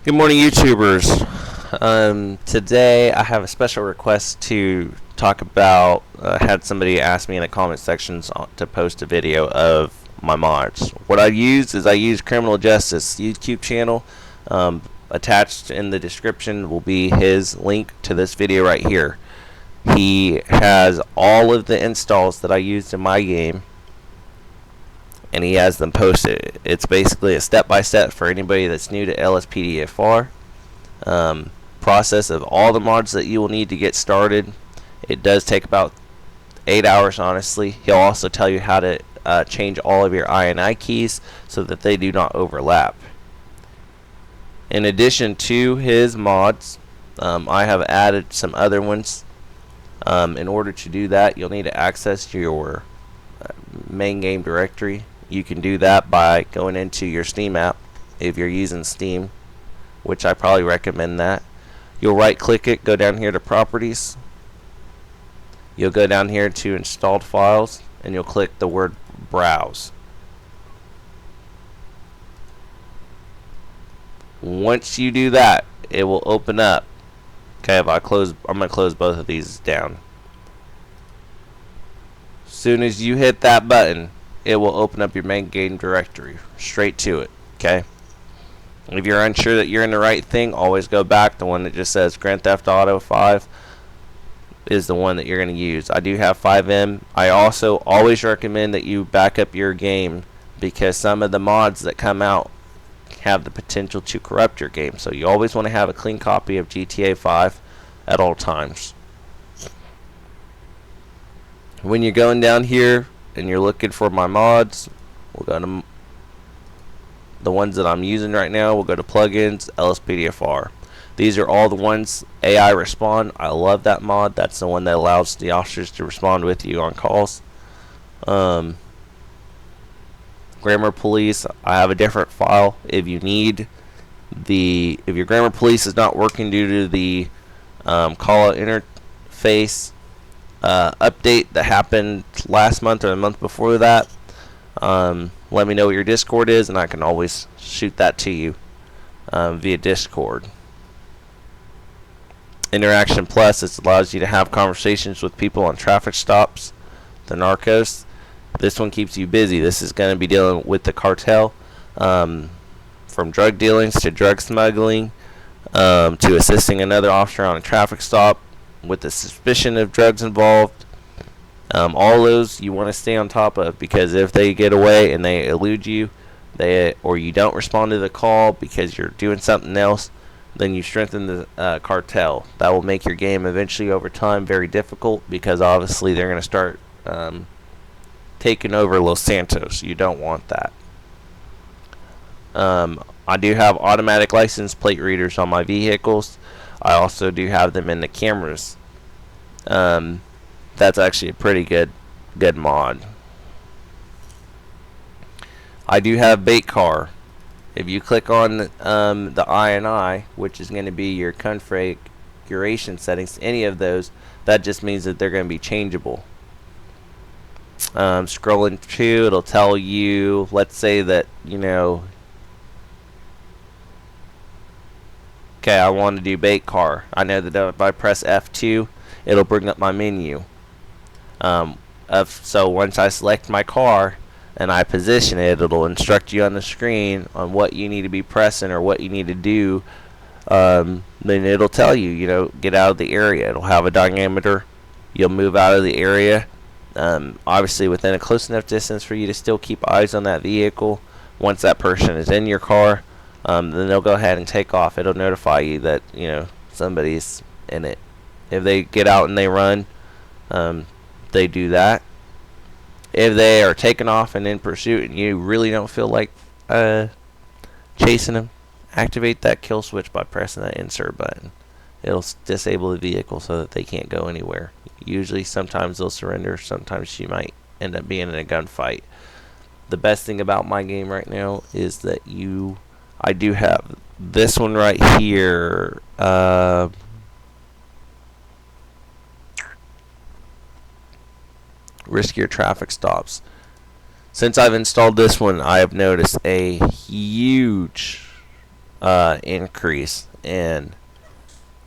Good morning, YouTubers. Today I have a special request to talk about. Had somebody ask me in the comment sections to post a video of my mods. What I use Criminal Justice YouTube channel. Attached in the description will be his link to this video right here. He has all of the installs that I used in my game, and he has them posted. It's basically a step-by-step for anybody that's new to LSPDFR. Process of all the mods that you will need to get started. It does take about 8 hours, honestly. He'll also tell you how to change all of your INI keys so that they do not overlap. In addition to his mods, I have added some other ones. In order to do that, you'll need to access your main game directory. You can do that by going into your Steam app if you're using Steam, which I probably recommend that. You'll right click it, go down here to properties. You'll go down here to installed files and you'll click the word browse. Once you do that, it will open up. Okay, I'm going to close both of these down. As soon as you hit that button, it will open up your main game directory straight to it. Okay, if you're unsure that you're in the right thing, always go back. The one that just says Grand Theft Auto 5 is the one that you're going to use. I do have 5M. I also always recommend that you back up your game because some of the mods that come out have the potential to corrupt your game. So you always want to have a clean copy of GTA 5 at all times. When you're going down here and you're looking for my mods, we'll go to the ones that I'm using right now. We'll go to plugins, LSPDFR. These are all the ones. AI respond. I love that mod. That's the one that allows the officers to respond with you on calls. Grammar police. I have a different file if you need if your grammar police is not working due to the call out interface update that happened last month or the month before that. Let me know what your Discord is, and I can always shoot that to you via Discord. Interaction Plus, it allows you to have conversations with people on traffic stops, the narcos. This one keeps you busy. This is going to be dealing with the cartel, from drug dealings to drug smuggling, to assisting another officer on a traffic stop with the suspicion of drugs involved. All those you want to stay on top of, because if they get away and they elude you, or you don't respond to the call because you're doing something else, then you strengthen the cartel. That will make your game eventually over time very difficult, because obviously they're going to start taking over Los Santos. You don't want that. I do have automatic license plate readers on my vehicles. I also do have them in the cameras. That's actually a pretty good mod. I do have bait car. If you click on the INI, which is going to be your configuration settings, any of those, that just means that they're going to be changeable. Scrolling to, it'll tell you, let's say that, okay, I want to do bait car. I know that if I press F2, it'll bring up my menu. So once I select my car and I position it, it'll instruct you on the screen on what you need to be pressing or what you need to do. Then it'll tell you, get out of the area. It'll have a diameter. You'll move out of the area. Obviously within a close enough distance for you to still keep eyes on that vehicle. Once that person is in your car, then they'll go ahead and take off. It'll notify you that somebody's in it. If they get out and they run, they do that. If they are taking off and in pursuit and you really don't feel like chasing them, activate that kill switch by pressing that insert button. It'll disable the vehicle so that they can't go anywhere. Usually, sometimes they'll surrender. Sometimes you might end up being in a gunfight. The best thing about my game right now is that I do have this one right here. Riskier traffic stops. Since I've installed this one, I have noticed a huge increase in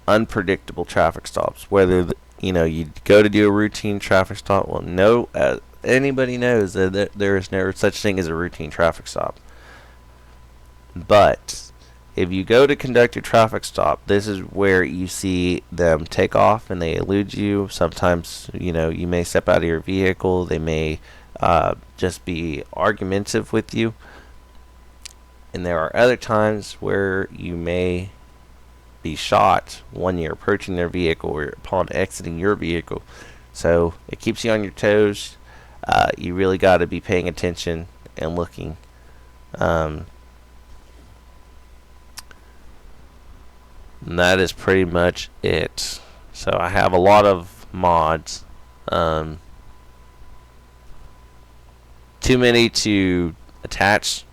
unpredictable traffic stops. Whether you go to do a routine traffic stop, well, no, anybody knows that there is no such thing as a routine traffic stop. But if you go to conduct a traffic stop, this is where you see them take off and they elude you. Sometimes, you may step out of your vehicle. They may just be argumentative with you. And there are other times where you may be shot when you're approaching their vehicle or upon exiting your vehicle. So it keeps you on your toes. You really got to be paying attention and looking. And that is pretty much it. So I have a lot of mods. Too many to attach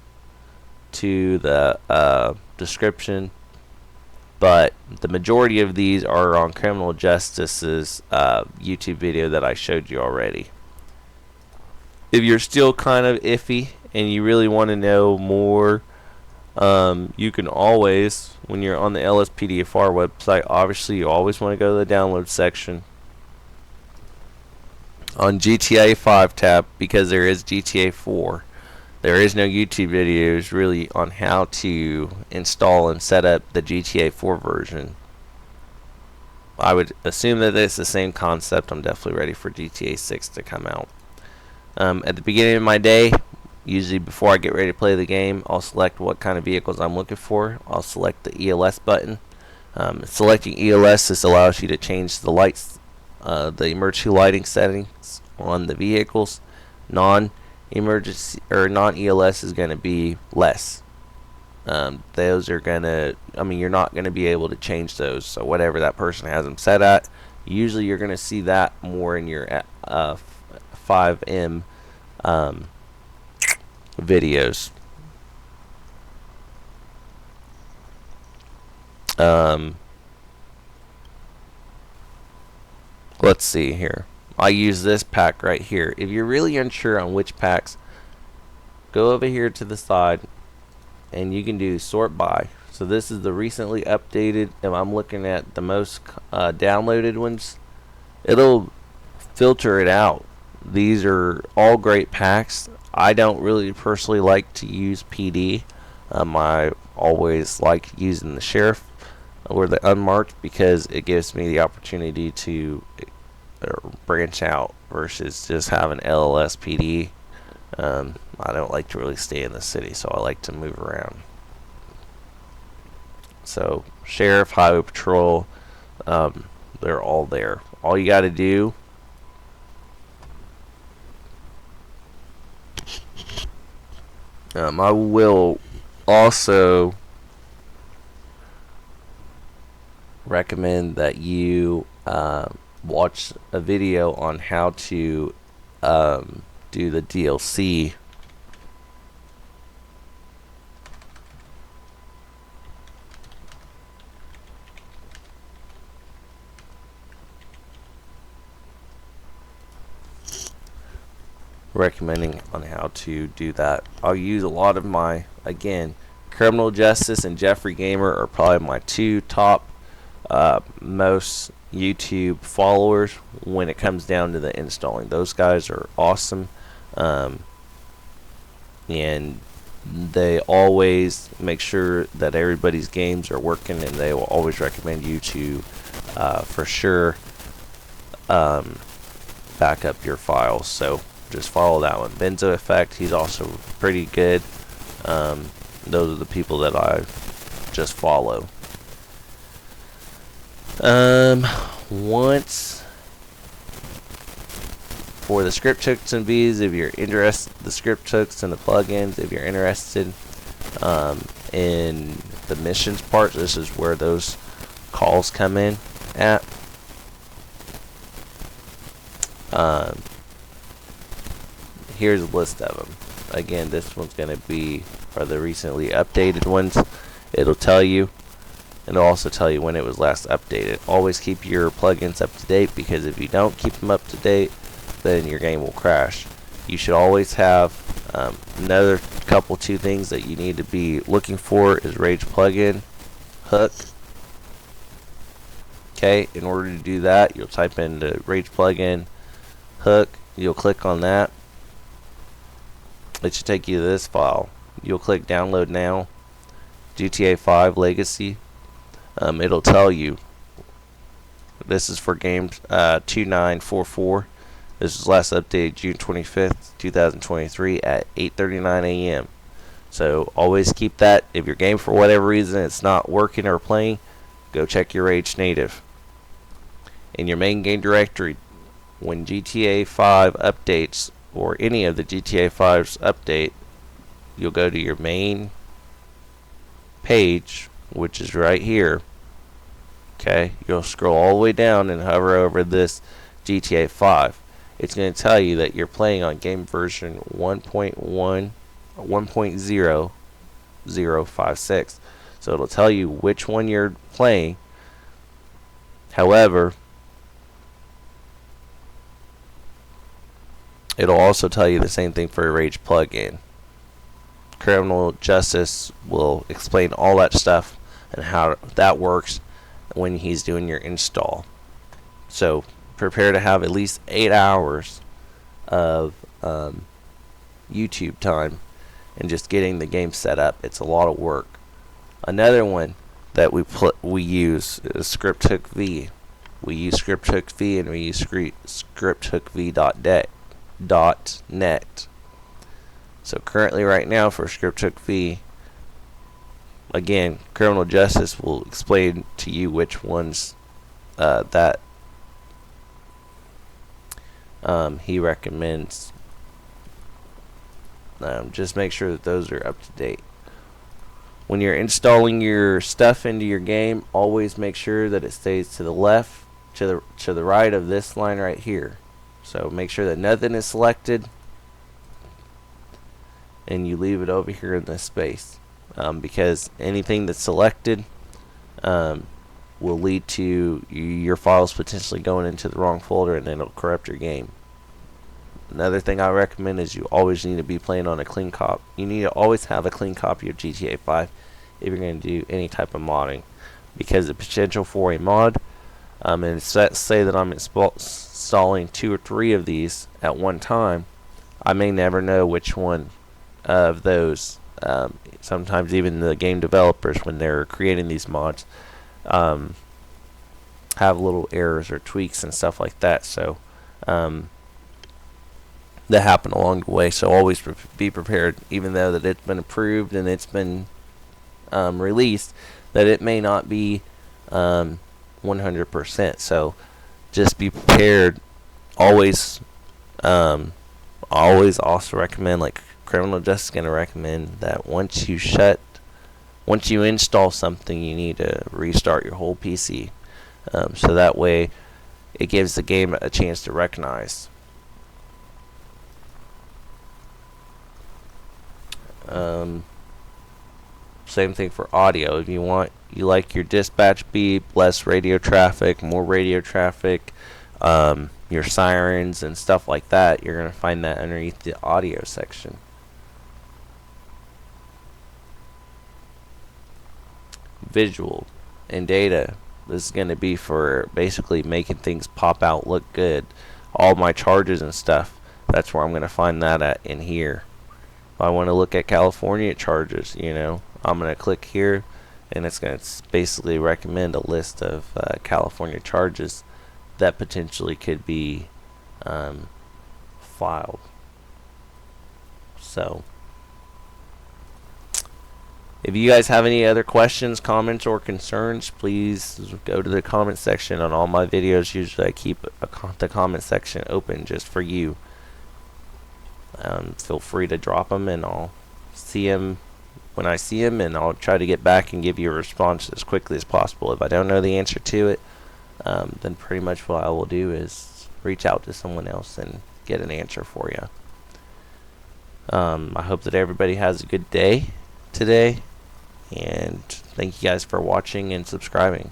to the description, but the majority of these are on Criminal Justice's YouTube video that I showed you already. If you're still kind of iffy and you really want to know more, you can always, when you're on the LSPDFR website, obviously you always want to go to the download section on GTA 5 tab, because there is GTA 4. There is no YouTube videos really on how to install and set up the GTA 4 version. I would assume that it's the same concept. I'm definitely ready for GTA 6 to come out. At the beginning of my day, usually before I get ready to play the game, I'll select what kind of vehicles I'm looking for. I'll select the ELS button. Selecting ELS, this allows you to change the lights, the emergency lighting settings on the vehicles. Non-emergency or non-ELS is going to be less. Those are going to, you're not going to be able to change those. So whatever that person has them set at, usually you're going to see that more in your 5M videos. Let's see here. I use this pack right here. If you're really unsure on which packs, go over here to the side and you can do sort by. So this is the recently updated, and I'm looking at the most downloaded ones. It'll filter it out. These are all great packs. I don't really personally like to use PD. I always like using the sheriff or the unmarked, because it gives me the opportunity to branch out versus just having LSPD. I don't like to really stay in the city, so I like to move around. So sheriff, highway patrol, they're all there. All you got to do I will also recommend that you watch a video on how to do the DLC. Recommending on how to do that. I'll use a lot of my, again, Criminal Justice and Jeffrey Gamer are probably my two top most YouTube followers when it comes down to the installing. Those guys are awesome, and they always make sure that everybody's games are working, and they will always recommend you to for sure back up your files. So just follow that one. Benzo Effect, he's also pretty good. Those are the people that I just follow. Once for the script hooks and V's, if you're interested, the script hooks and the plugins, if you're interested in the missions part, this is where those calls come in at. Here's a list of them. Again, this one's going to be for the recently updated ones. It'll tell you. It'll also tell you when it was last updated. Always keep your plugins up to date, because if you don't keep them up to date, then your game will crash. you should always have another two things that you need to be looking for is Rage Plugin, hook. Okay, in order to do that, you'll type in the Rage Plugin, hook. You'll click on that. It should take you to this file. You'll click download now, GTA 5 Legacy. It'll tell you this is for game 2944. This was last updated June 25th, 2023 at 8:39 a.m. So always keep that. If your game for whatever reason it's not working or playing, go check your Rage Native. In your main game directory, when GTA 5 updates or any of the GTA 5's update, you'll go to your main page, which is right here. Okay, you'll scroll all the way down and hover over this GTA 5. It's going to tell you that you're playing on game version 1.10.056. So it'll tell you which one you're playing. However, it'll also tell you the same thing for a Rage plugin. Criminal Justice will explain all that stuff and how that works when he's doing your install. So prepare to have at least 8 hours of YouTube time and just getting the game set up. It's a lot of work. Another one that we use is ScriptHook V. We use ScriptHook V and we use ScriptHookV.net. So currently right now for ScriptHook V, again, Criminal Justice will explain to you which ones that he recommends. Just make sure that those are up to date. When you're installing your stuff into your game, always make sure that it stays to the left, to the right of this line right here. So make sure that nothing is selected, and you leave it over here in this space, because anything that's selected will lead to your files potentially going into the wrong folder, and then it'll corrupt your game. Another thing I recommend is you always need to be playing on a clean copy. You need to always have a clean copy of GTA 5 if you're going to do any type of modding, because the potential for a mod, and say that I'm installing 2 or 3 of these at one time, I may never know which one of those. Sometimes even the game developers, when they're creating these mods, have little errors or tweaks and stuff like that. So that happen along the way. So always be prepared, even though that it's been approved and it's been released, that it may not be 100%. So just be prepared. Always also recommend, like Criminal Justice is going to recommend, that once you install something, you need to restart your whole PC, so that way it gives the game a chance to recognize. Same thing for audio. If you like your dispatch beep, less radio traffic, more radio traffic, your sirens and stuff like that, you're going to find that underneath the audio section. Visual and data. This is going to be for basically making things pop out, look good. All my charges and stuff, that's where I'm going to find that at in here. If I want to look at California charges, I'm going to click here, and it's going to basically recommend a list of California charges that potentially could be filed. So if you guys have any other questions, comments, or concerns, please go to the comment section on all my videos. Usually I keep the comment section open just for you. Feel free to drop them, and I'll see them when I see them, and I'll try to get back and give you a response as quickly as possible. If I don't know the answer to it, then pretty much what I will do is reach out to someone else and get an answer for you. I hope that everybody has a good day today, and thank you guys for watching and subscribing.